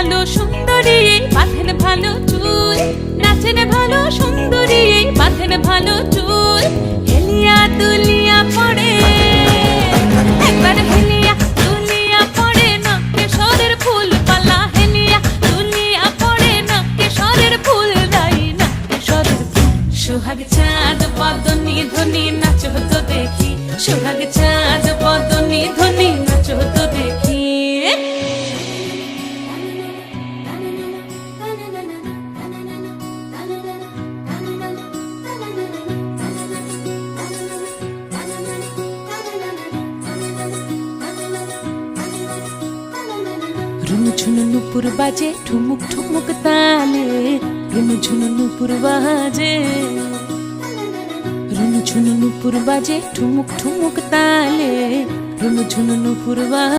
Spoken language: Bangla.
ভালো সুন্দরী বাঁধেন ভালো চুল, নাচেন ভালো সুন্দরী বাঁধেন ভালো চুল। হেলিয়া দুলিয়া পড়ে একবার হেলিয়া দুলিয়া পড়ে নকেশ্বরের ফুল পালা, হেলিয়া দুলিয়া পড়ে নকেশ্বরের ফুল দাই নকেশ্বরের ফুল। সোহাগ চাঁদ বদনি ধ্বনি নাচো তো দেখি, সোহাগ চাঁদ বদনি ধ্বনি নাচো তো দেখি। রুনুঝুনু নুপুর বাজে ঠুমুক ঠুমুক তালে, রুনুঝুনু নুপুর বাজে, রুনুঝুনু নুপুর বাজে ঠুমুক ঠুমুক তালে, রুনুঝুনু নুপুর বাজে।